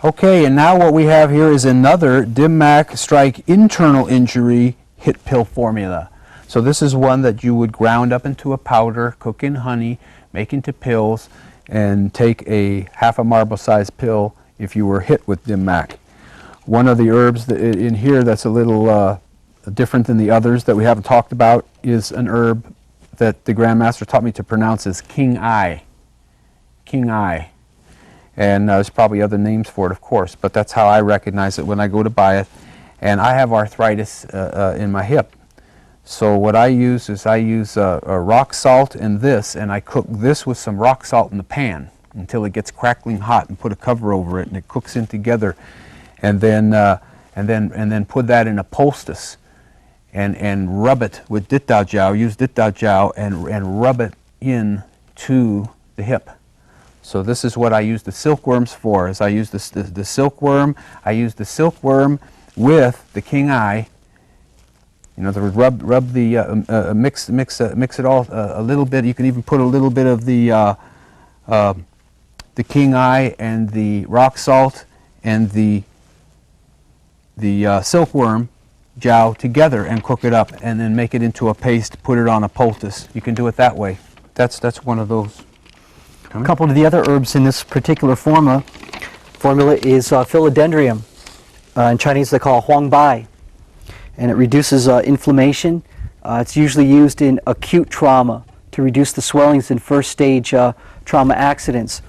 Okay, and now what we have here is another DimMac Strike internal injury HIT pill formula. So this is one that you would ground up into a powder, cook in honey, make into pills, and take a half a marble sized pill if you were hit with DimMac. One of the herbs in here that's a little different than the others that we haven't talked about is an herb that the Grandmaster taught me to pronounce as King Eye. King Eye. And there's probably other names for it, of course, but that's how I recognize it when I go to buy it. And I have arthritis in my hip. So what I use is I use rock salt and this, and I cook this with some rock salt in the pan until it gets crackling hot, and put a cover over it, and it cooks in together. And then put that in a poultice and rub it with dit da jiao, use dit da jiao, and rub it in to the hip. So this is what I use the silkworms for. Is I use the silkworm. I use the silkworm with the King Eye. In other words, rub the mix it all a little bit. You can even put a little bit of the King Eye and the rock salt and the silkworm jiao together and cook it up, and then make it into a paste. Put it on a poultice. You can do it that way. That's one of those. A couple of the other herbs in this particular formula is philodendron. In Chinese they call huang bai, and it reduces inflammation. It's usually used in acute trauma to reduce the swellings in first stage trauma accidents.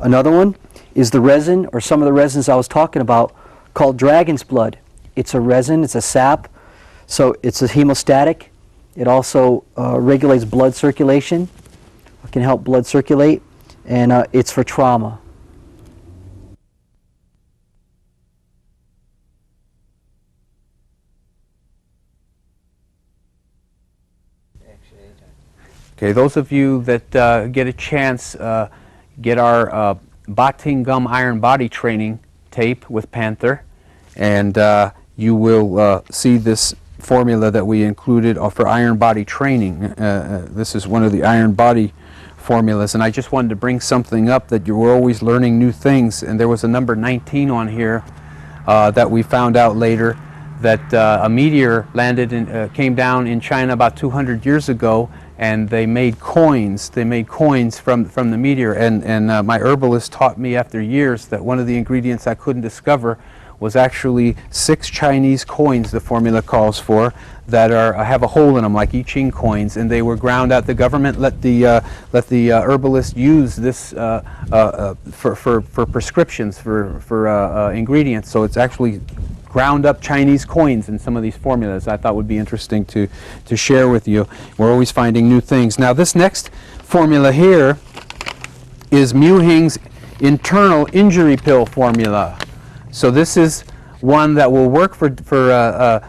Another one is the resin, or some of the resins I was talking about, called dragon's blood. It's a resin, it's a sap, so it's a hemostatic. It also regulates blood circulation. It can help blood circulate. And it's for trauma. Okay, those of you that get a chance, get our Bating Gum Iron Body Training tape with Panther, and you will see this formula that we included for iron body training. This is one of the iron body formulas, and I just wanted to bring something up that you were always learning new things. And there was a number 19 on here that we found out later that a meteor came down in China about 200 years ago, and they made coins. They made coins from the meteor, and my herbalist taught me after years that one of the ingredients I couldn't discover was actually 6 Chinese coins, the formula calls for, that have a hole in them like I Ching coins, and they were ground out. The government let the herbalist use this for prescriptions for ingredients. So it's actually ground up Chinese coins in some of these formulas. I thought would be interesting to share with you. We're always finding new things. Now this next formula here is Mu Hing's internal injury pill formula. So this is one that will work for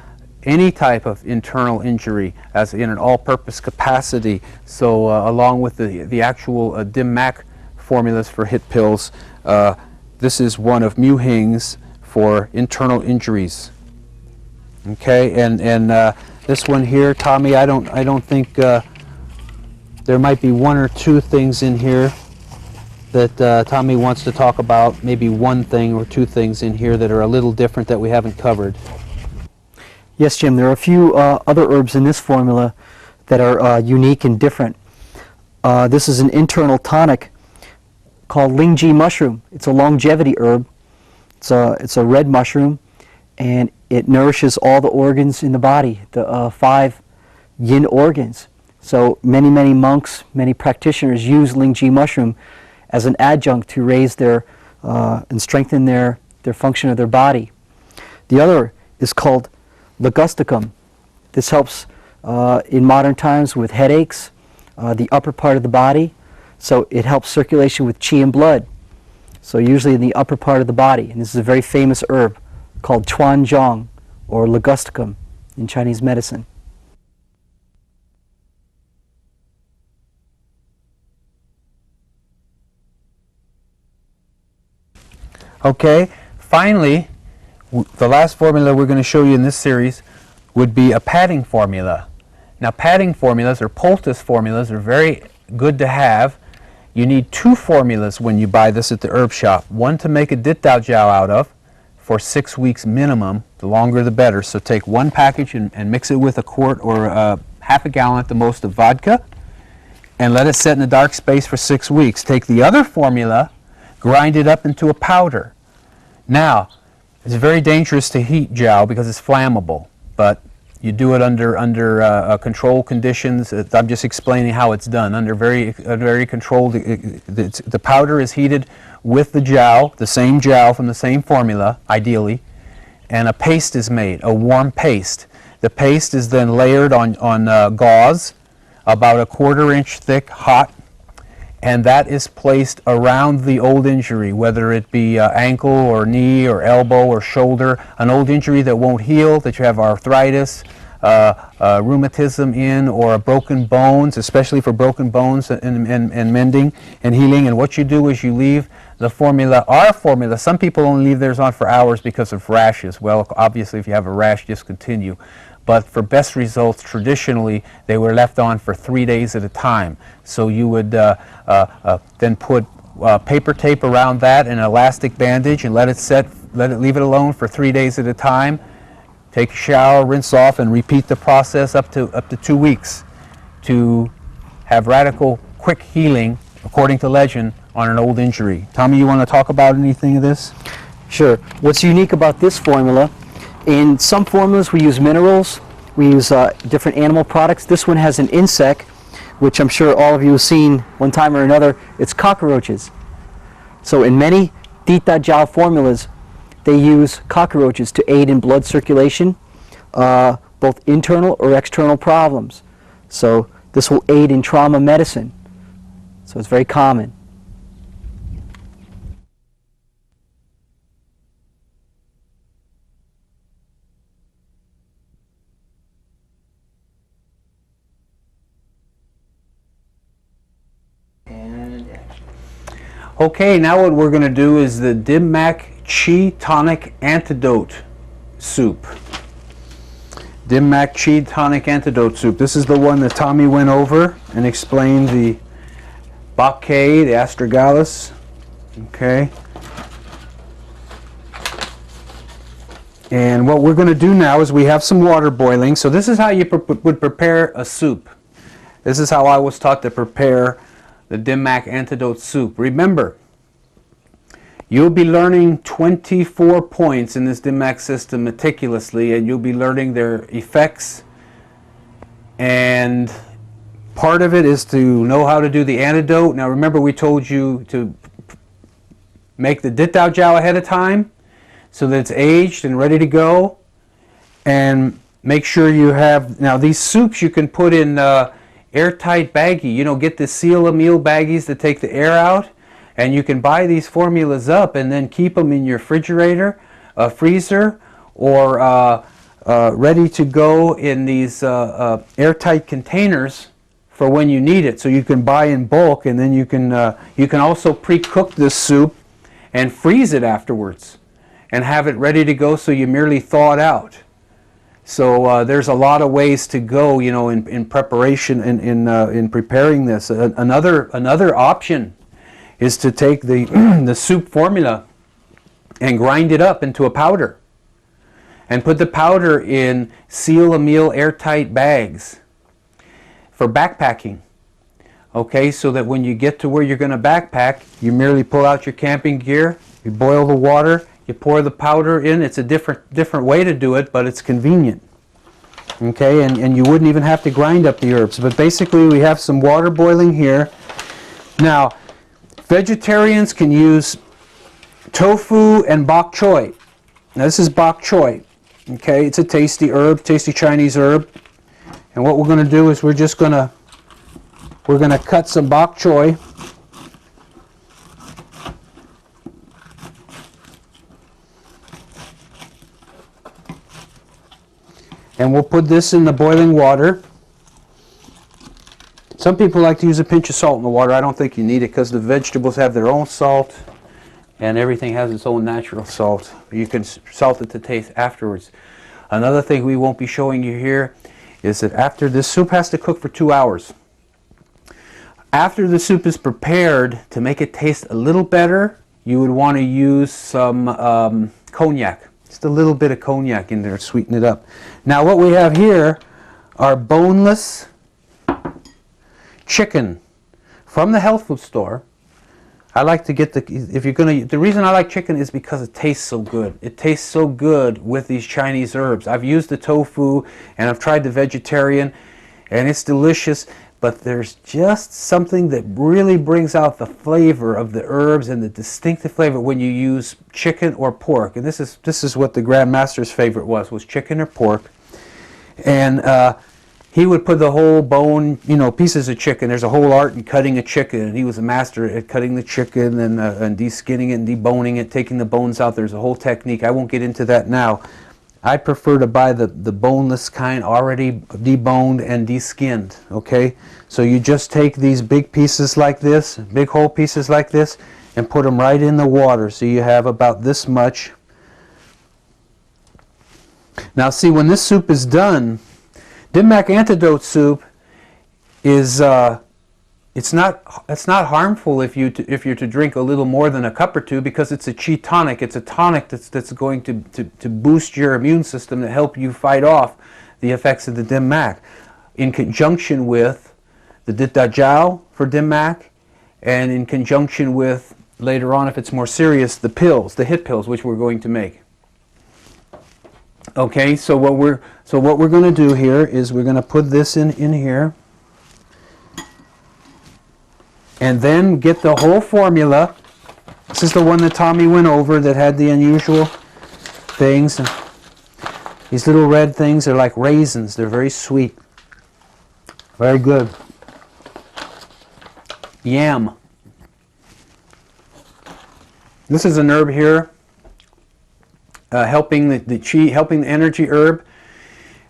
any type of internal injury as in an all-purpose capacity. So along with the actual DimMac formulas for HIT pills, this is one of Mu Hing's for internal injuries. Okay, and this one here, Tommy, I don't think there might be one or two things in here that Tommy wants to talk about, maybe one thing or two things in here that are a little different that we haven't covered. Yes, Jim, there are a few other herbs in this formula that are unique and different. This is an internal tonic called Lingji mushroom. It's a longevity herb. It's a red mushroom, and it nourishes all the organs in the body, the 5 yin organs. So many monks, many practitioners use Lingji mushroom as an adjunct to raise their and strengthen their function of their body. The other is called ligusticum. This helps in modern times with headaches, the upper part of the body. So it helps circulation with qi and blood. So usually in the upper part of the body. And this is a very famous herb called chuanzhong, or ligusticum in Chinese medicine. Okay, finally, the last formula we're going to show you in this series would be a padding formula. Now padding formulas or poultice formulas are very good to have you need 2 formulas when you buy this at the herb shop. One to make a Dittau Jiao out of for 6 weeks minimum. The longer the better. So take 1 package and mix it with a quart or half a gallon at the most of vodka and let it set in a dark space for 6 weeks. Take the other formula, grind it up into a powder. Now, it's very dangerous to heat Jiao because it's flammable, but you do it under controlled conditions. I'm just explaining how it's done. Under very controlled, the powder is heated with the Jiao, the same Jiao from the same formula, ideally, and a paste is made, a warm paste. The paste is then layered on gauze, about a 1/4 inch thick, hot, and that is placed around the old injury, whether it be ankle or knee or elbow or shoulder, an old injury that won't heal, that you have arthritis, rheumatism in, or broken bones, especially for broken bones and mending and healing. And what you do is you leave the formula, our formula, some people only leave theirs on for hours because of rashes. Well, obviously if you have a rash, discontinue. But for best results, traditionally, they were left on for 3 days at a time. So you would then put paper tape around that and an elastic bandage and let it leave it alone for 3 days at a time. Take a shower, rinse off, and repeat the process up to 2 weeks to have radical, quick healing, according to legend, on an old injury. Tommy, you want to talk about anything of this? Sure. What's unique about this formula, in some formulas we use minerals, we use different animal products. This one has an insect, which I'm sure all of you have seen one time or another. It's cockroaches. So in many Dittau Jiao formulas, they use cockroaches to aid in blood circulation, both internal or external problems. So this will aid in trauma medicine. So it's very common. Okay, now what we're going to do is the Dim Mak Chi Tonic Antidote Soup. Dim Mak Chi Tonic Antidote Soup. This is the one that Tommy went over and explained the bok the astragalus. Okay. And what we're going to do now is we have some water boiling. So this is how you would prepare a soup. This is how I was taught to prepare the Dim Mak Antidote Soup. Remember, you'll be learning 24 points in this Dim Mak system meticulously, and you'll be learning their effects. And part of it is to know how to do the antidote. Now remember, we told you to make the Dittau Jiao ahead of time so that it's aged and ready to go. And make sure you have, now these soups you can put in airtight baggie. You know, get the seal a meal baggies that take the air out, and you can buy these formulas up and then keep them in your refrigerator, freezer, or ready to go in these airtight containers for when you need it. So you can buy in bulk, and then you can also pre-cook this soup and freeze it afterwards and have it ready to go, so you merely thaw it out. So there's a lot of ways to go, you know, in preparation, in preparing this. Another option is to take the the soup formula and grind it up into a powder, and put the powder in seal a meal airtight bags for backpacking. Okay, so that when you get to where you're going to backpack, you merely pull out your camping gear, you boil the water, you pour the powder in. It's a different way to do it, but it's convenient. Okay, and you wouldn't even have to grind up the herbs. But basically we have some water boiling here. Now, vegetarians can use tofu and bok choy. Now this is bok choy. Okay, it's a tasty herb, tasty Chinese herb. And what we're going to do is we're going to cut some bok choy. And we'll put this in the boiling water. Some people like to use a pinch of salt in the water. I don't think you need it because the vegetables have their own salt and everything has its own natural salt. You can salt it to taste afterwards. Another thing we won't be showing you here is that after this soup has to cook for 2 hours. After the soup is prepared, to make it taste a little better, you would want to use some cognac. Just a little bit of cognac in there, sweeten it up. Now what we have here are boneless chicken from the health food store. I like to get the reason I like chicken is because it tastes so good. It tastes so good with these Chinese herbs. I've used the tofu and I've tried the vegetarian and it's delicious, but there's just something that really brings out the flavor of the herbs and the distinctive flavor when you use chicken or pork. And this is what the Grand Master's favorite was chicken or pork. And he would put the whole bone, pieces of chicken. There's a whole art in cutting a chicken, and he was a master at cutting the chicken and de-skinning it and deboning it, taking the bones out. There's a whole technique. I won't get into that now. I prefer to buy the boneless kind, already deboned and de-skinned, okay? So you just take these big pieces like this, big whole pieces like this, and put them right in the water. So you have about this much. Now see, when this soup is done, Dim Mak antidote soup is it's not harmful if you're to drink a little more than a cup or two, because it's a chi tonic. It's a tonic that's going to boost your immune system, to help you fight off the effects of the Dim Mak, in conjunction with the Dit Da Jiao for Dim Mak, and in conjunction with, later on if it's more serious, the pills, the HIT pills, which we're going to make. Okay, so what we're going to do here is we're going to put this in here, and then get the whole formula. This is the one that Tommy went over that had the unusual things. And these little red things are like raisins. They're very sweet. Very good. Yam. This is an herb here. Helping the chi, helping the energy herb.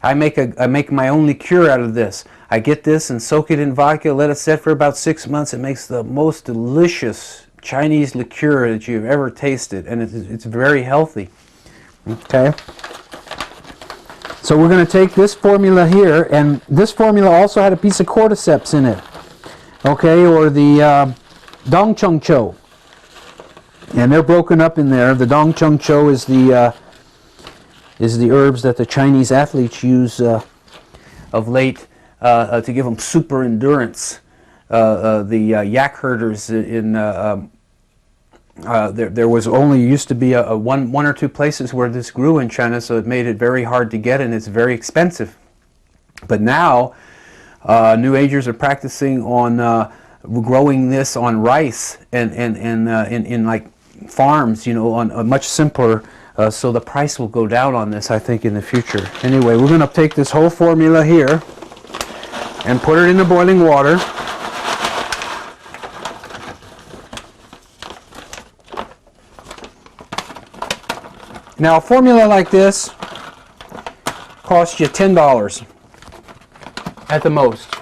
I make my own liqueur out of this. I get this and soak it in vodka, let it set for about 6 months. It makes the most delicious Chinese liqueur that you've ever tasted, and it's very healthy. Okay. So we're going to take this formula here, and this formula also had a piece of cordyceps in it. Okay, or the dongchengqiu. And they're broken up in there. The dongchengqiu is the herbs that the Chinese athletes use of late to give them super endurance. The yak herders in there was only used to be one or two places where this grew in China, so it made it very hard to get, and it's very expensive. But now New Agers are practicing on growing this on rice and in like farms, on a much simpler, so the price will go down on this, I think, in the future. Anyway, we're going to take this whole formula here and put it in the boiling water. Now, a formula like this costs you $10 at the most.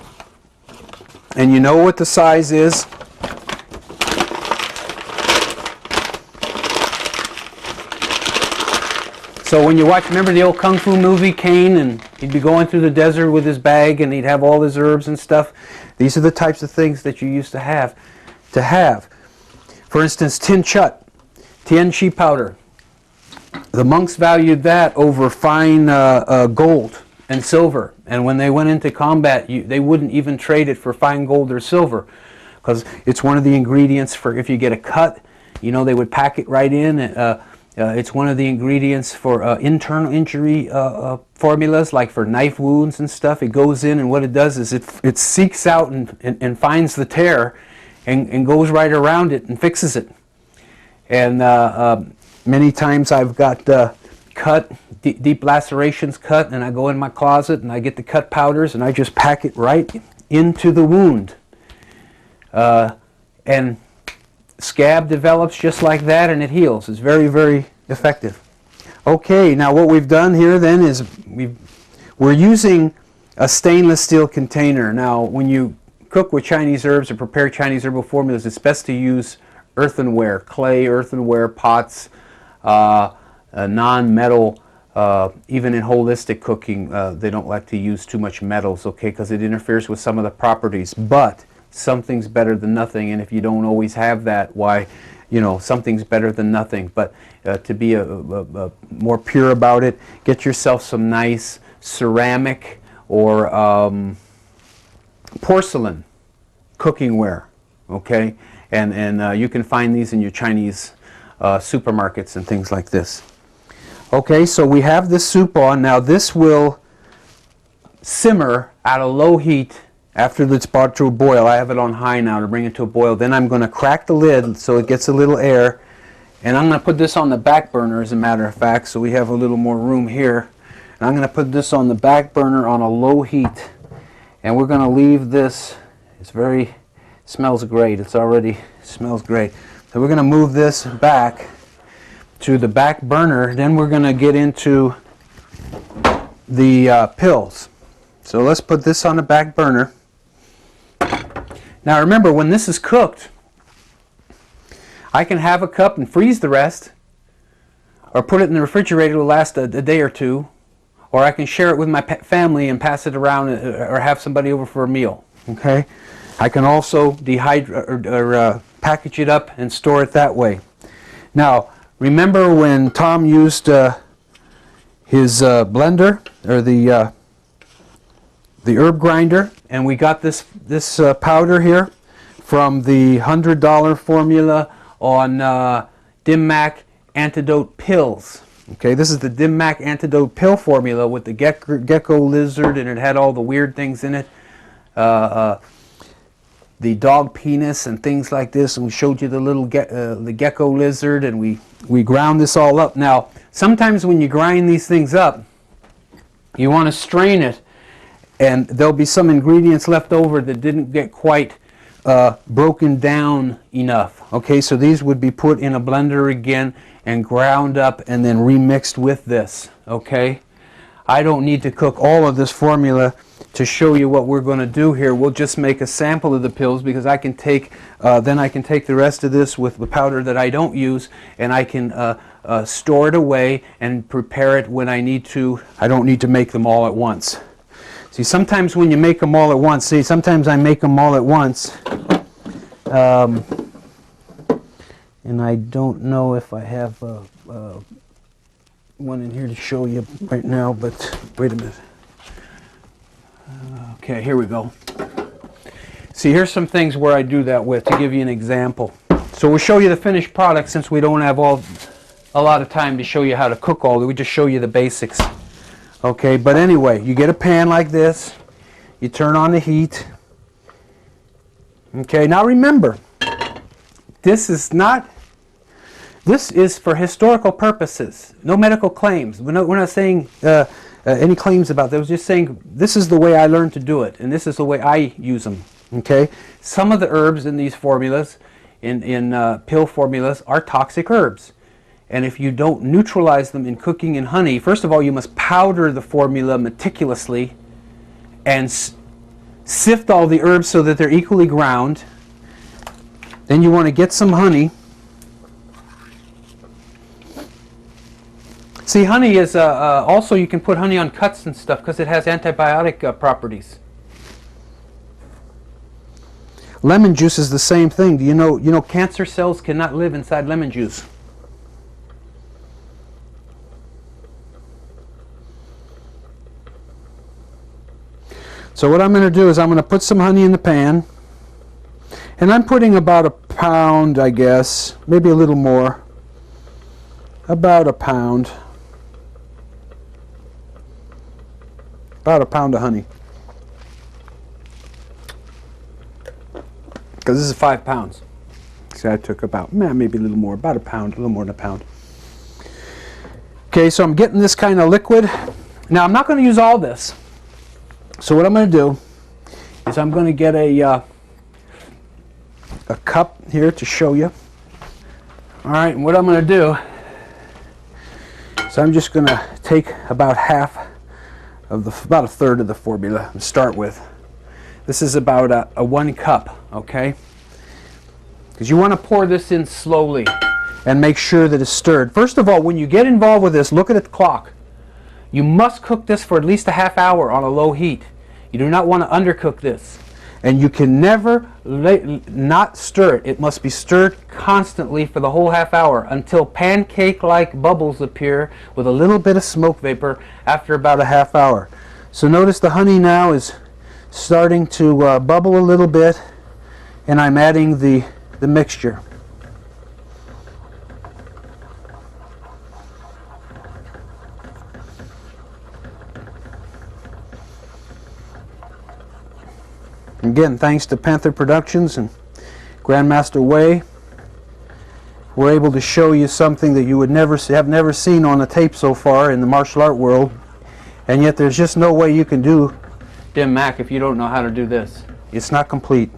And you know what the size is. So when you watch, remember the old Kung Fu movie, Kane, and he'd be going through the desert with his bag and he'd have all his herbs and stuff. These are the types of things that you used to have. For instance, tin chut, tian chi powder. The monks valued that over fine gold and silver. And when they went into combat, they wouldn't even trade it for fine gold or silver, because it's one of the ingredients for if you get a cut. They would pack it right in. It's one of the ingredients for internal injury formulas, like for knife wounds and stuff. It goes in, and what it does is it seeks out and finds the tear and goes right around it and fixes it. And many times I've got deep lacerations cut, and I go in my closet and I get the cut powders and I just pack it right into the wound. And scab develops just like that, and it heals. It's very, very effective. Okay, now what we've done here then is we're using a stainless steel container. Now, when you cook with Chinese herbs or prepare Chinese herbal formulas, it's best to use earthenware, clay, earthenware pots, non-metal. Even in holistic cooking, they don't like to use too much metals, okay, because it interferes with some of the properties. But something's better than nothing. And if you don't always have that, why, you know, something's better than nothing. But to be more pure about it, get yourself some nice ceramic or porcelain cookingware, okay? And you can find these in your Chinese supermarkets and things like this. Okay, so we have this soup on. Now this will simmer at a low heat after it's brought to a boil. I have it on high now to bring it to a boil. Then I'm going to crack the lid so it gets a little air. And I'm going to put this on the back burner, as a matter of fact, so we have a little more room here. And I'm going to put this on the back burner on a low heat. And we're going to leave this, smells great. It's already smells great. So we're going to move this back to the back burner. Then we're going to get into the pills. So let's put this on the back burner. Now remember, when this is cooked, I can have a cup and freeze the rest, or put it in the refrigerator to last a day or two, or I can share it with my family and pass it around, or have somebody over for a meal. Okay, I can also dehydrate or package it up and store it that way. Now remember when Tom used his blender, or the herb grinder, and we got this powder here from the $100 formula on Dim Mak antidote pills. Okay, this is the Dim Mak antidote pill formula with the gecko lizard, and it had all the weird things in it, the dog penis and things like this. And we showed you the little the gecko lizard, and we ground this all up. Now sometimes when you grind these things up, you want to strain it, and there'll be some ingredients left over that didn't get quite broken down enough. Okay, so these would be put in a blender again and ground up and then remixed with this. Okay, I don't need to cook all of this formula to show you what we're going to do here. We'll just make a sample of the pills, because I can take then I can take the rest of this with the powder that I don't use, and I can store it away and prepare it when I need to. I don't need to make them all at once. See, sometimes when you make them all at once, sometimes I make them all at once, and I don't know if I have one in here to show you right now, but wait a minute. Okay, here we go. See, here's some things where I do that with, to give you an example. So we'll show you the finished product, since we don't have a lot of time to show you how to cook all of it. We just show you the basics. Okay, but anyway, you get a pan like this, you turn on the heat. Okay, now remember, this is for historical purposes, no medical claims. We're not saying any claims about that. We're just saying this is the way I learned to do it, and this is the way I use them. Okay, some of the herbs in these formulas, in pill formulas, are toxic herbs. And if you don't neutralize them in cooking in honey, first of all, you must powder the formula meticulously and sift all the herbs so that they're equally ground. Then you want to get some honey. See, honey is also, you can put honey on cuts and stuff because it has antibiotic properties. Lemon juice is the same thing. Do you know cancer cells cannot live inside lemon juice? So what I'm going to do is I'm going to put some honey in the pan, and I'm putting about a pound, I guess, maybe a little more, about a pound of honey, because this is 5 pounds. So I took about, maybe a little more, about a pound, a little more than a pound. Okay, so I'm getting this kind of liquid. Now I'm not going to use all this. So what I'm going to do is I'm going to get a cup here to show you. All right, and what I'm going to do is I'm just going to take about about a third of the formula and start with. This is about a 1 cup, okay? Because you want to pour this in slowly and make sure that it's stirred. First of all, when you get involved with this, look at the clock. You must cook this for at least a half hour on a low heat. You do not want to undercook this. And you can never not stir it. It must be stirred constantly for the whole half hour until pancake-like bubbles appear with a little bit of smoke vapor after about a half hour. So notice the honey now is starting to bubble a little bit, and I'm adding the mixture. Again, thanks to Panther Productions and Grandmaster Way, we're able to show you something that you would have never seen on a tape so far in the martial art world, and yet there's just no way you can do Dim Mak if you don't know how to do this. It's not complete.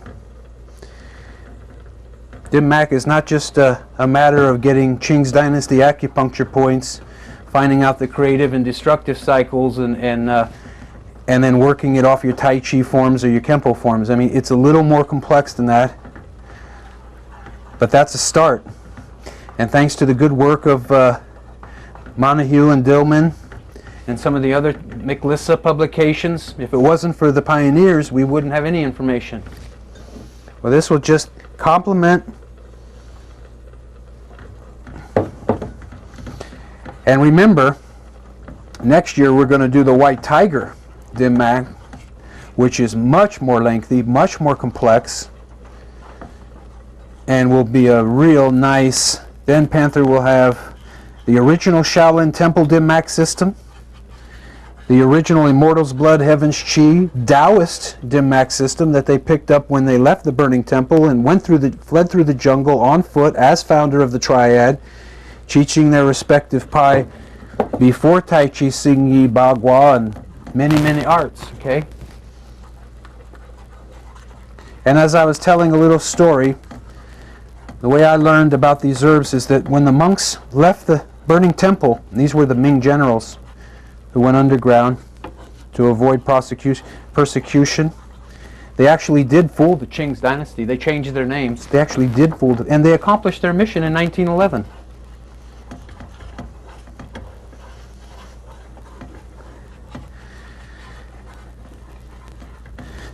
Dim Mak is not just a matter of getting Qing's Dynasty acupuncture points, finding out the creative and destructive cycles, and then working it off your Tai Chi forms or your Kempo forms. I mean, it's a little more complex than that, but that's a start. And thanks to the good work of Montague and Dillman and some of the other McLissa publications, if it wasn't for the pioneers, we wouldn't have any information. Well, this will just complement. And remember, next year we're going to do the White Tiger Dim Mak, which is much more lengthy, much more complex, and will be a real nice. Then Panther will have the original Shaolin Temple Dim Mak system, the original Immortal's Blood Heaven's Chi Taoist Dim Mak system that they picked up when they left the Burning Temple and fled through the jungle on foot as founder of the Triad, teaching their respective Pai before Tai Chi, Xing Yi, Bagua, and many arts, okay? And as I was telling a little story, the way I learned about these herbs is that when the monks left the Burning Temple, these were the Ming generals who went underground to avoid persecution, they actually did fool the Qing's Dynasty. They changed their names. They actually did fool them, and they accomplished their mission in 1911.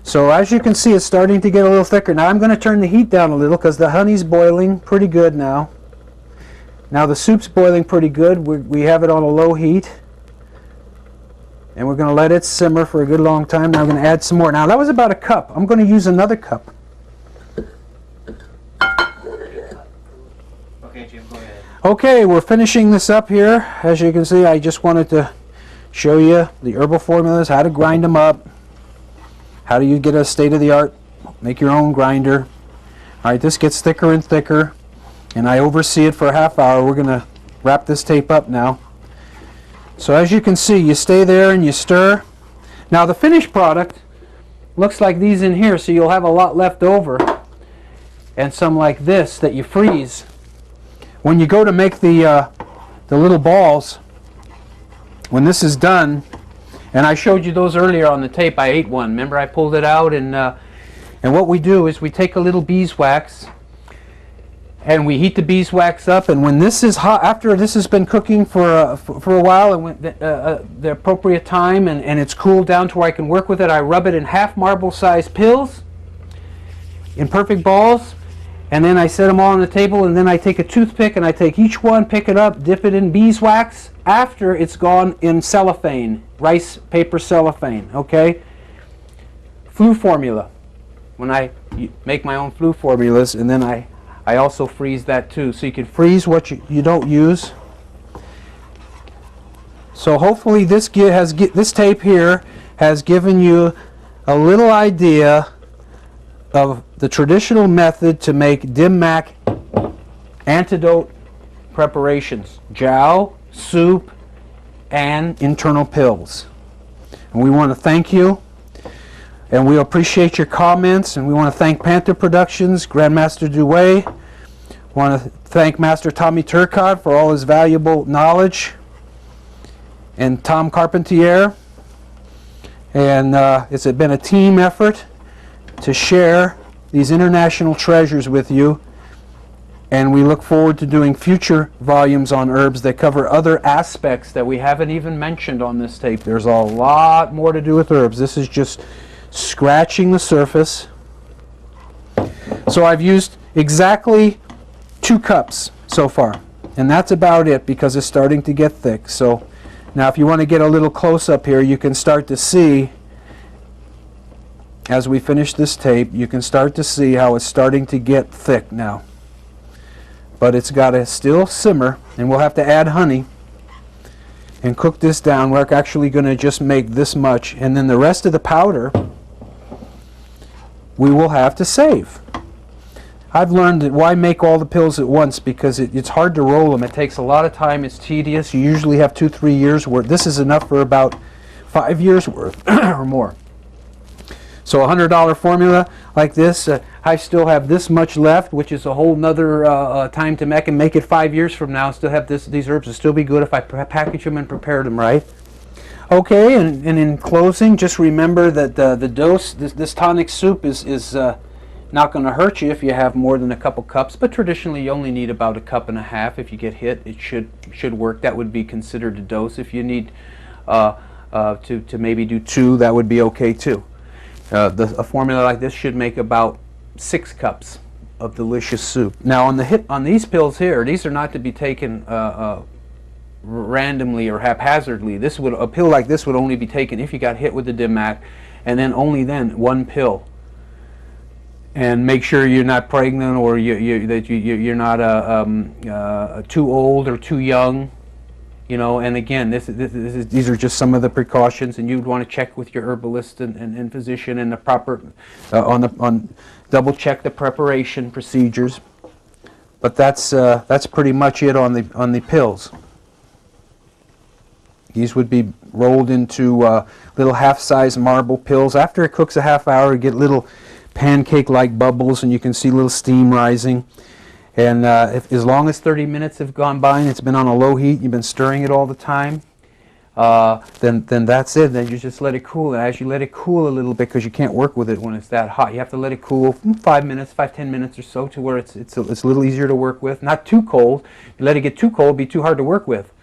So as you can see, it's starting to get a little thicker. Now I'm going to turn the heat down a little because the honey's boiling pretty good now. Now the soup's boiling pretty good. We have it on a low heat. And we're going to let it simmer for a good long time. Now I'm going to add some more. Now that was about a cup. I'm going to use another cup. Okay, Jim, go ahead. Okay, we're finishing this up here. As you can see, I just wanted to show you the herbal formulas, how to grind them up. How do you get a state-of-the-art, make your own grinder? All right, this gets thicker and thicker, and I oversee it for a half hour. We're going to wrap this tape up now. So as you can see, you stay there and you stir. Now the finished product looks like these in here, so you'll have a lot left over, and some like this that you freeze. When you go to make the little balls, when this is done, and I showed you those earlier on the tape. I ate one. Remember, I pulled it out, and what we do is we take a little beeswax, and we heat the beeswax up. And when this is hot, after this has been cooking for a while, and when the appropriate time, and it's cooled down to where I can work with it, I rub it in half marble-sized pills, in perfect balls, and then I set them all on the table. And then I take a toothpick and I take each one, pick it up, dip it in beeswax after it's gone in cellophane. Rice paper cellophane, okay? Flu formula. When I make my own flu formulas, and then I also freeze that too. So you can freeze what you don't use. So hopefully this tape here has given you a little idea of the traditional method to make Dim Mak antidote preparations. Jiao, soup, and internal pills. And we want to thank you, and we appreciate your comments, and we want to thank Panther Productions, Grandmaster Duway. Want to thank Master Tommy Turcotte for all his valuable knowledge, and Tom Carpentier. And it's been a team effort to share these international treasures with you. And we look forward to doing future volumes on herbs that cover other aspects that we haven't even mentioned on this tape. There's a lot more to do with herbs. This is just scratching the surface. So I've used exactly 2 cups so far, and that's about it because it's starting to get thick. So now if you want to get a little close up here, you can start to see, as we finish this tape, you can start to see how it's starting to get thick now. But it's got to still simmer, and we'll have to add honey and cook this down. We're actually going to just make this much, and then the rest of the powder we will have to save. I've learned that why make all the pills at once, because it's hard to roll them. It takes a lot of time. It's tedious. You usually have 2-3 years worth. This is enough for about 5 years worth or more. So a $100 formula like this, I still have this much left, which is a whole nother time to make, and make it 5 years from now. Still have these herbs will still be good if I package them and prepare them right. Okay, and in closing, just remember that the dose, this tonic soup is not going to hurt you if you have more than a couple cups, but traditionally you only need about 1.5 cups. If you get hit, it should work. That would be considered a dose. If you need to maybe do 2, that would be okay too. A formula like this should make about 6 cups of delicious soup. Now on these pills here, these are not to be taken randomly or haphazardly. A pill like this would only be taken if you got hit with the DIMAC, and then only then 1 pill. And make sure you're not pregnant, or that you're not too old or too young. You know, and again, these are just some of the precautions, and you'd want to check with your herbalist and physician and the proper double check the preparation procedures. But that's pretty much it on the pills. These would be rolled into little half-size marble pills. After it cooks a half hour, you get little pancake-like bubbles, and you can see little steam rising. And as long as 30 minutes have gone by and it's been on a low heat, you've been stirring it all the time, then that's it. Then you just let it cool. And as you let it cool a little bit, because you can't work with it when it's that hot, you have to let it cool 5-10 minutes or so, to where it's a little easier to work with. Not too cold. If you let it get too cold, it'd be too hard to work with.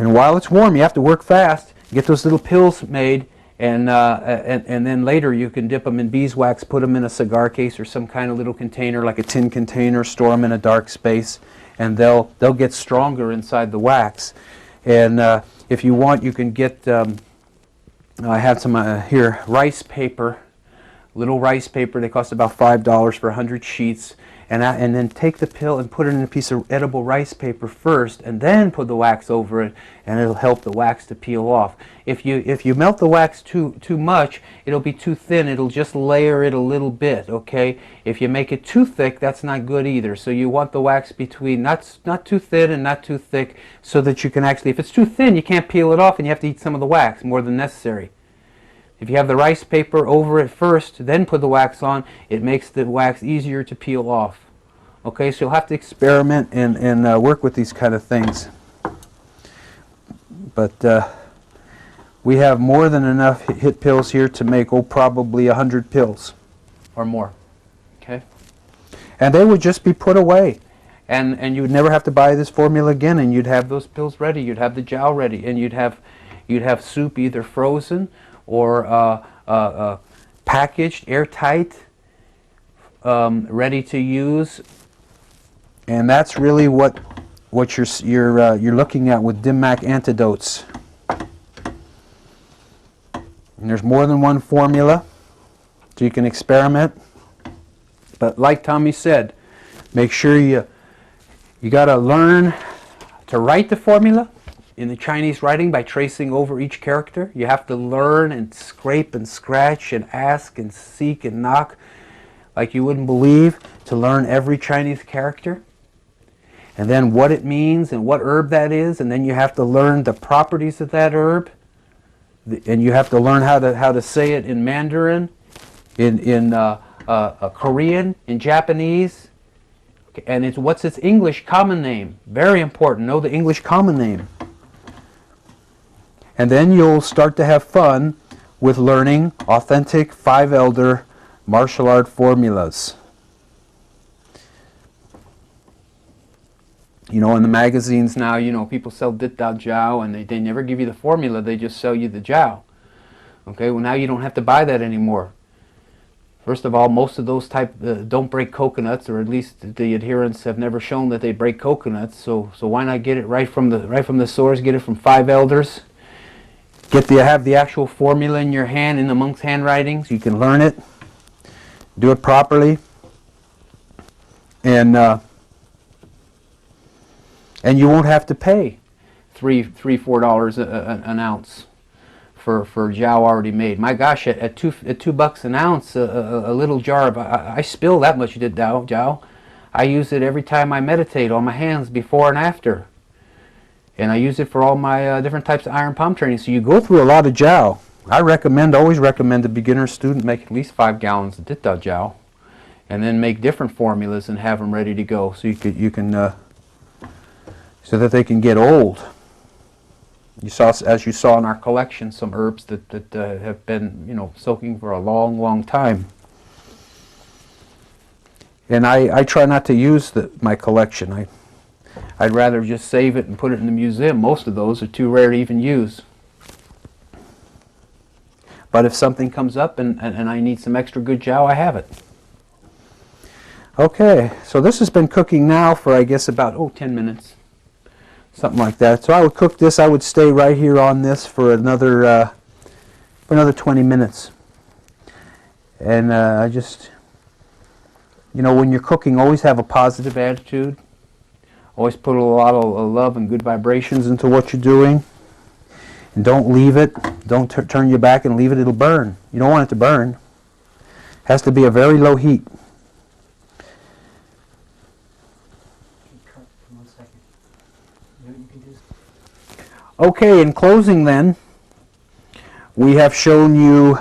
And while it's warm, you have to work fast. Get those little pills made, and then later you can dip them in beeswax, put them in a cigar case or some kind of little container, like a tin container, store them in a dark space, and they'll get stronger inside the wax. And if you want, you can get, I have some here, rice paper, little rice paper. They cost about $5 for 100 sheets. And then take the pill and put it in a piece of edible rice paper first, and then put the wax over it, and it'll help the wax to peel off. If you melt the wax too much, it'll be too thin. It'll just layer it a little bit. Okay. If you make it too thick, that's not good either. So you want the wax between not too thin and not too thick, so that you can actually. If it's too thin, you can't peel it off, and you have to eat some of the wax more than necessary. If you have the rice paper over it first, then put the wax on, it makes the wax easier to peel off. Okay, so you'll have to experiment and work with these kind of things. But we have more than enough hit pills here to make, probably 100 pills or more. Okay? And they would just be put away. And you would never have to buy this formula again, and you'd have those pills ready. You'd have the jowl ready, and you'd have soup either frozen or packaged, airtight, ready to use. And that's really what you're looking at with DIMAC antidotes. And there's more than one formula, so you can experiment. But like Tommy said, make sure you got to learn to write the formula in the Chinese writing by tracing over each character. You have to learn and scrape and scratch and ask and seek and knock like you wouldn't believe to learn every Chinese character. And then what it means and what herb that is, and then you have to learn the properties of that herb, and you have to learn how to say it in Mandarin, in Korean, in Japanese, and what's its English common name. Very important. Know the English common name. And then you'll start to have fun with learning authentic 5 elder martial art formulas. You know, in the magazines now, you know, people sell Dit Da Jiao, and they never give you the formula, they just sell you the Jiao. Okay, well now you don't have to buy that anymore. First of all, most of those type don't break coconuts, or at least the adherents have never shown that they break coconuts. So why not get it right from the source? Get it from 5 elders. Have the actual formula in your hand, in the monk's handwriting, so you can learn it, do it properly, and you won't have to pay $4 an ounce for jow already made. My gosh, at $2 an ounce, a little jar of I spill that much jow. I use it every time I meditate on my hands, before and after. And I use it for all my different types of iron palm training. So you go through a lot of jow. I always recommend a beginner student make at least 5 gallons of ditta jow, and then make different formulas and have them ready to go, so you can so that they can get old. As you saw in our collection, some herbs that have been soaking for a long time. And I try not to use my collection. I'd rather just save it and put it in the museum. Most of those are too rare to even use. But if something comes up and I need some extra good jow, I have it. Okay, so this has been cooking now for, I guess, about 10 minutes. Something like that. So I would cook this. I would stay right here on this for another 20 minutes. And I just, when you're cooking, always have a positive attitude. Always put a lot of love and good vibrations into what you're doing. And don't leave it. Don't turn your back and leave it. It'll burn. You don't want it to burn. It has to be a very low heat. Okay, in closing then, we have shown you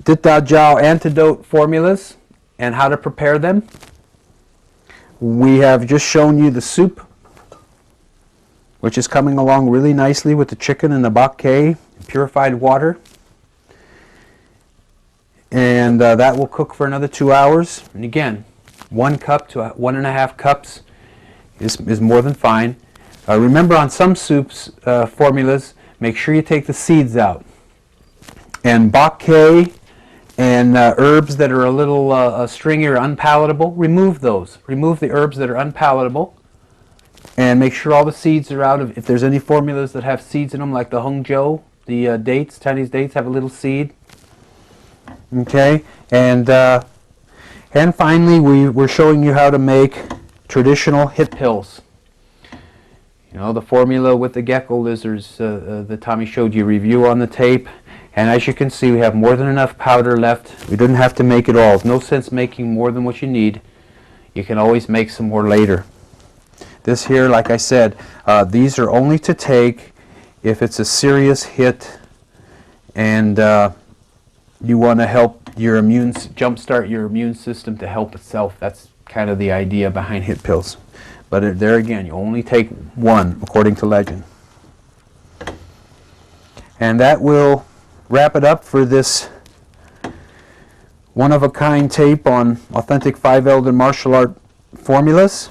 Ditta Jow antidote formulas and how to prepare them. We have just shown you the soup, which is coming along really nicely with the chicken and the bok kei, purified water. And that will cook for another 2 hours. And again, 1 cup to 1.5 cups is more than fine. Remember, on some soups formulas, make sure you take the seeds out. And bok kei and herbs that are a little stringy or unpalatable, remove those. Remove the herbs that are unpalatable, and make sure all the seeds are out of. If there's any formulas that have seeds in them, like the Hongzhou, the dates, Chinese dates have a little seed. Okay, and finally we're showing you how to make traditional hit pills. The formula with the gecko lizards that Tommy showed you review on the tape. And as you can see, we have more than enough powder left. We didn't have to make it all. There's no sense making more than what you need. You can always make some more later. This here, like I said, these are only to take if it's a serious hit and you want to help your jumpstart your immune system to help itself. That's kind of the idea behind hit pills. But there again, you only take 1 according to legend. And that will wrap it up for this one-of-a-kind tape on authentic 5 elder martial art formulas.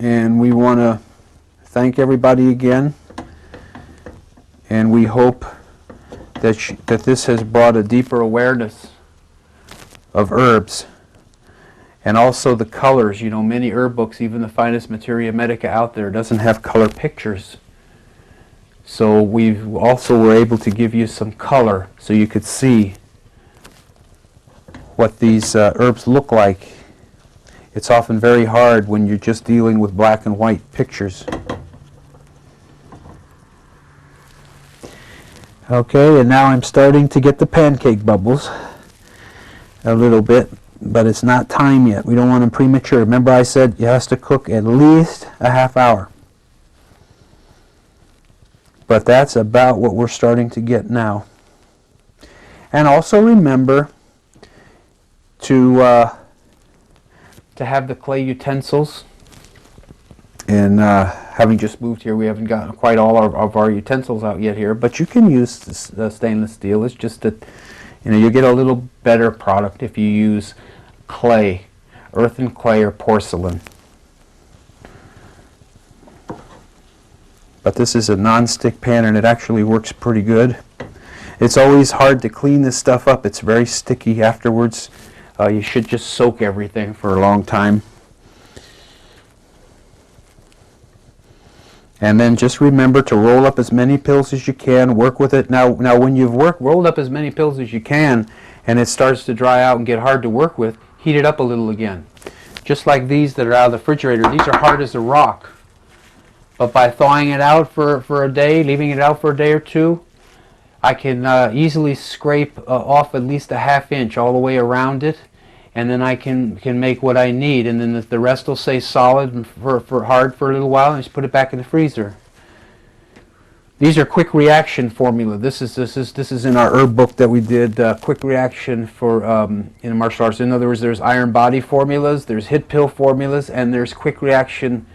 And we want to thank everybody again, and we hope that this has brought a deeper awareness of herbs and also the colors. Many herb books, even the finest materia medica out there, doesn't have color pictures. So we also were able to give you some color so you could see what these herbs look like. It's often very hard when you're just dealing with black and white pictures. Okay, and now I'm starting to get the pancake bubbles a little bit, but it's not time yet. We don't want them premature. Remember I said it has to cook at least a half hour. But that's about what we're starting to get now. And also remember to have the clay utensils. And having just moved here, we haven't gotten quite all of our utensils out yet here. But you can use this, stainless steel. It's just that you get a little better product if you use clay, earthen clay or porcelain. But this is a non-stick pan, and it actually works pretty good. It's always hard to clean this stuff up. It's very sticky afterwards. You should just soak everything for a long time. And then just remember to roll up as many pills as you can, work with it. Now when you've rolled up as many pills as you can, and it starts to dry out and get hard to work with, heat it up a little again. Just like these that are out of the refrigerator, these are hard as a rock. But by thawing it out for a day, leaving it out for a day or two, I can easily scrape off at least a ½ inch all the way around it, and then I can make what I need, and then the rest will stay solid and for hard for a little while, and just put it back in the freezer. These are quick reaction formula. This is in our herb book that we did, quick reaction for in martial arts. In other words, there's iron body formulas, there's hit pill formulas, and there's quick reaction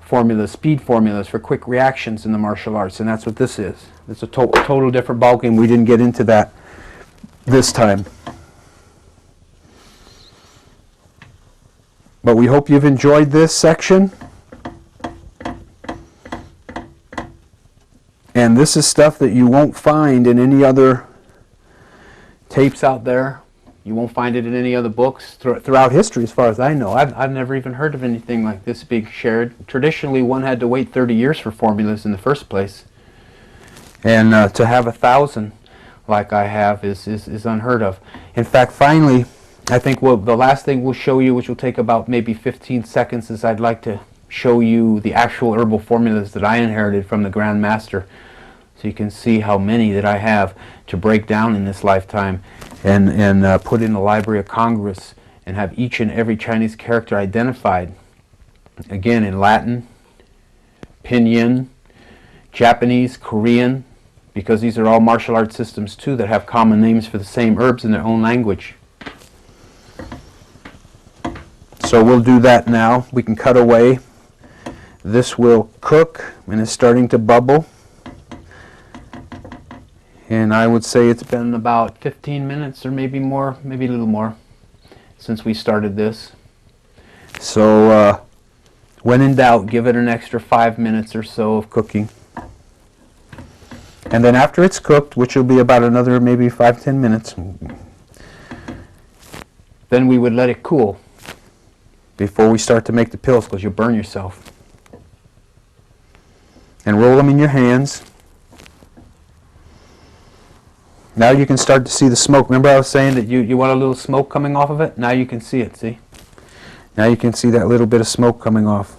formulas, speed formulas for quick reactions in the martial arts, and that's what this is. It's a total different ballgame. We didn't get into that this time. But we hope you've enjoyed this section. And this is stuff that you won't find in any other tapes out there. You won't find it in any other books throughout history, as far as I know. I've never even heard of anything like this being shared. Traditionally, one had to wait 30 years for formulas in the first place. And to have 1,000 like I have is unheard of. In fact, finally, I think the last thing we'll show you, which will take about maybe 15 seconds, is I'd like to show you the actual herbal formulas that I inherited from the Grand Master, so you can see how many that I have to break down in this lifetime and put in the Library of Congress and have each and every Chinese character identified, again in Latin, Pinyin, Japanese, Korean, because these are all martial arts systems too that have common names for the same herbs in their own language. So we'll do that now. We can cut away. This will cook and is starting to bubble. And I would say it's been about 15 minutes or maybe more, maybe a little more, since we started this. So when in doubt, give it an extra 5 minutes or so of cooking. And then after it's cooked, which will be about another maybe 5-10 minutes, then we would let it cool before we start to make the pills, because you'll burn yourself. And roll them in your hands. Now you can start to see the smoke. Remember I was saying that you want a little smoke coming off of it? Now you can see it, see? Now you can see that little bit of smoke coming off.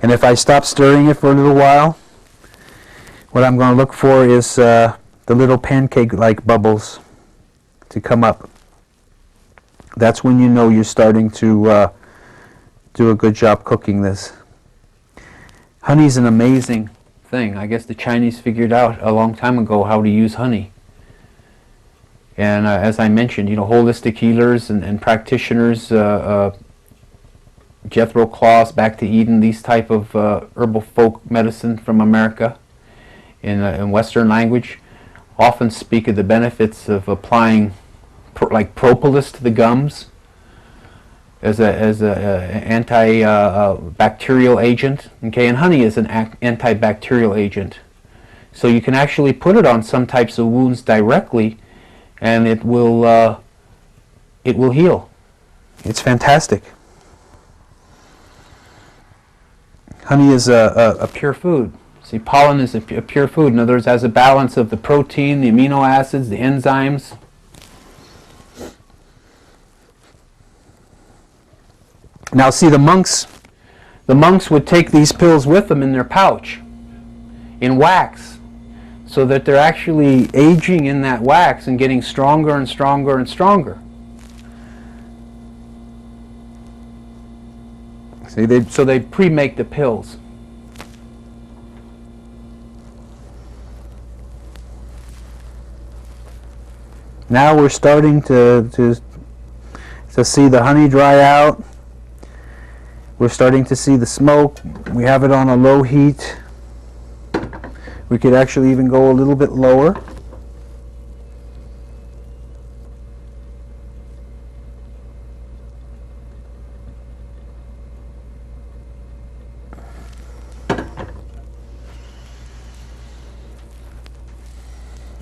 And if I stop stirring it for a little while, what I'm going to look for is the little pancake-like bubbles to come up. That's when you know you're starting to do a good job cooking this. Honey is an amazing thing. I guess the Chinese figured out a long time ago how to use honey. And as I mentioned, you know, holistic healers and practitioners, Jethro Claus, Back to Eden, these type of herbal folk medicine from America in Western language often speak of the benefits of applying like propolis to the gums as a antibacterial agent. Okay, and honey is an antibacterial agent. So you can actually put it on some types of wounds directly, and it will heal. It's fantastic. Honey is a pure food. See, pollen is a pure food. In other words, it has a balance of the protein, the amino acids, the enzymes. Now see, the monks would take these pills with them in their pouch, in wax, so that they're actually aging in that wax and getting stronger and stronger and stronger. See, so they pre-make the pills. Now we're starting to see the honey dry out. We're starting to see the smoke. We have it on a low heat. We could actually even go a little bit lower.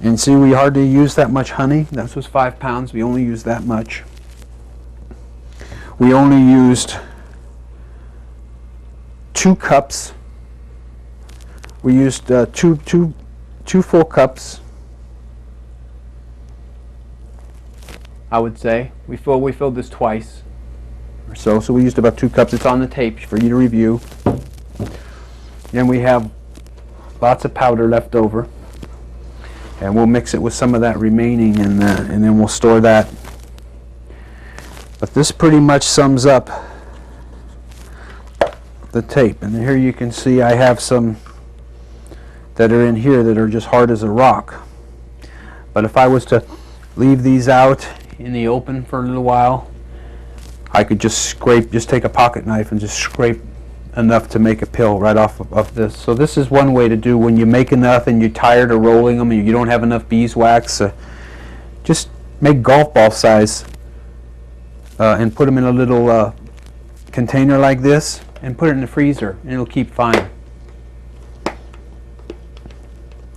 And see, we hardly use that much honey. This was 5 pounds. We only used that much. We only used 2 cups. We used two full cups, I would say. We filled this twice or so. So we used about 2 cups. It's on the tape for you to review. And we have lots of powder left over. And we'll mix it with some of that remaining, and then we'll store that. But this pretty much sums up the tape. And here you can see I have some that are in here that are just hard as a rock. But if I was to leave these out in the open for a little while, I could just take a pocket knife and just scrape enough to make a pill right off of this. So this is one way to do when you make enough and you're tired of rolling them and you don't have enough beeswax. Just make golf ball size and put them in a little container like this and put it in the freezer, and it'll keep fine.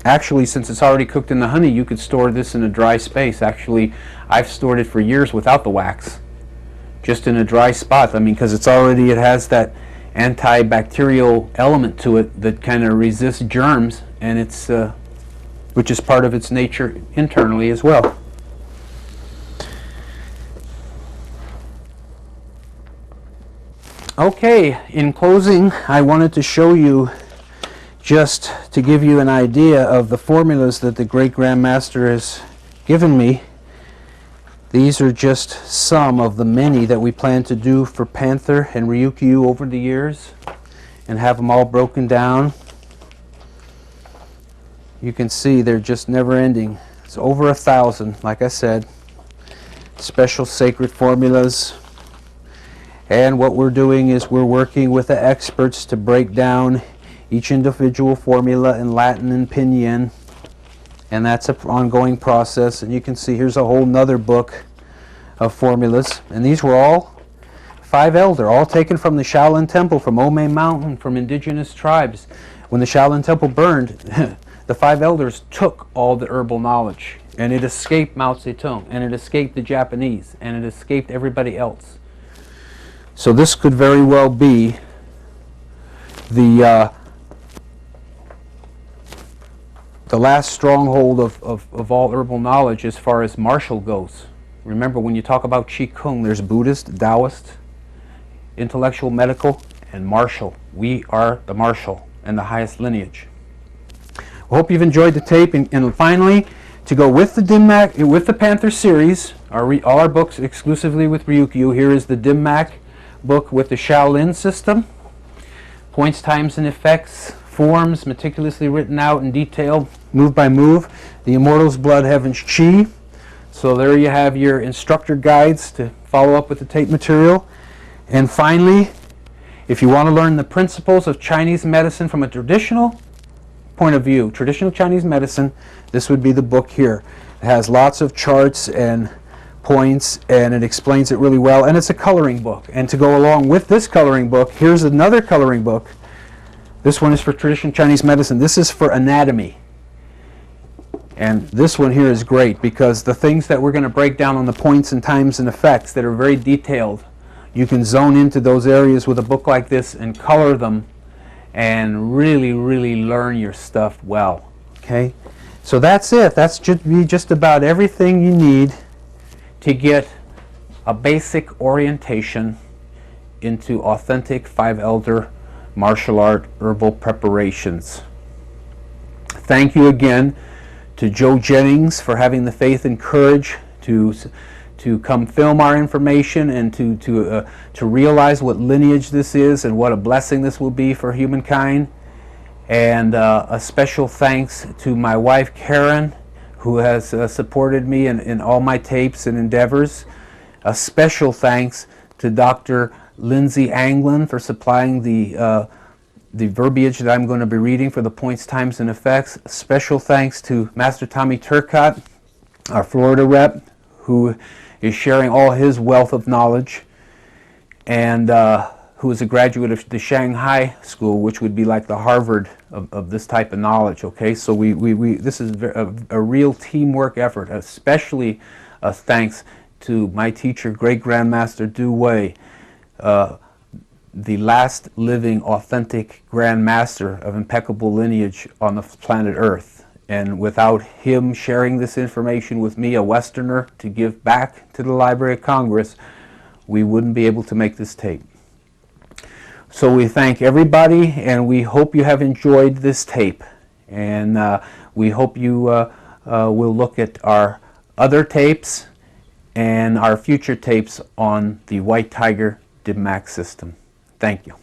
Actually, since it's already cooked in the honey, you could store this in a dry space. Actually, I've stored it for years without the wax, just in a dry spot. I mean, because it has that antibacterial element to it that kind of resists germs, and it's which is part of its nature internally as well. Okay, in closing, I wanted to show you, just to give you an idea of the formulas that the Great Grand Master has given me. These are just some of the many that we plan to do for Panther and Ryukyu over the years, and have them all broken down. You can see they're just never ending. It's over 1,000, like I said, special sacred formulas. And what we're doing is we're working with the experts to break down each individual formula in Latin and Pinyin, and that's an ongoing process. And you can see here's a whole nother book of formulas, and these were all 5 elder, all taken from the Shaolin Temple, from Ome Mountain, from indigenous tribes. When the Shaolin Temple burned, the 5 elders took all the herbal knowledge, and it escaped Mao Zedong, and it escaped the Japanese, and it escaped everybody else. So this could very well be the last stronghold of all herbal knowledge as far as martial goes. Remember, when you talk about Qigong, there's Buddhist, Taoist, intellectual, medical, and martial. We are the martial and the highest lineage. I hope you've enjoyed the tape. And finally, to go with the Dim-Mak, with the Panther series, all our books exclusively with Ryukyu, here is the Dim-Mak book with the Shaolin system. Points, times, and effects, forms meticulously written out in detail, move by move. The Immortals, Blood, Heavens, Chi. So there you have your instructor guides to follow up with the tape material. And finally, if you want to learn the principles of Chinese medicine from a traditional point of view, traditional Chinese medicine, this would be the book here. It has lots of charts and points, and it explains it really well, and it's a coloring book. And to go along with this coloring book, here's another coloring book. This one is for traditional Chinese medicine. This is for anatomy. And this one here is great, because the things that we're going to break down on the points and times and effects that are very detailed, you can zone into those areas with a book like this and color them and really, really learn your stuff well. Okay? So that's it. That's just about everything you need to get a basic orientation into authentic 5 elder martial art herbal preparations. Thank you again to Joe Jennings for having the faith and courage to come film our information and to realize what lineage this is and what a blessing this will be for humankind. And a special thanks to my wife Karen, who has supported me in all my tapes and endeavors. A special thanks to Dr. Lindsay Anglin for supplying the verbiage that I'm going to be reading for the points, times, and effects. Special thanks to Master Tommy Turcott, our Florida rep, who is sharing all his wealth of knowledge, and who is a graduate of the Shanghai School, which would be like the Harvard of this type of knowledge, okay? So this is a real teamwork effort, especially thanks to my teacher, Great Grandmaster Du Wei, the last living authentic Grand Master of impeccable lineage on the planet Earth. And without him sharing this information with me, a Westerner, to give back to the Library of Congress, we wouldn't be able to make this tape. So we thank everybody, and we hope you have enjoyed this tape. And we hope you will look at our other tapes and our future tapes on the White Tiger DIMMAC system. Thank you.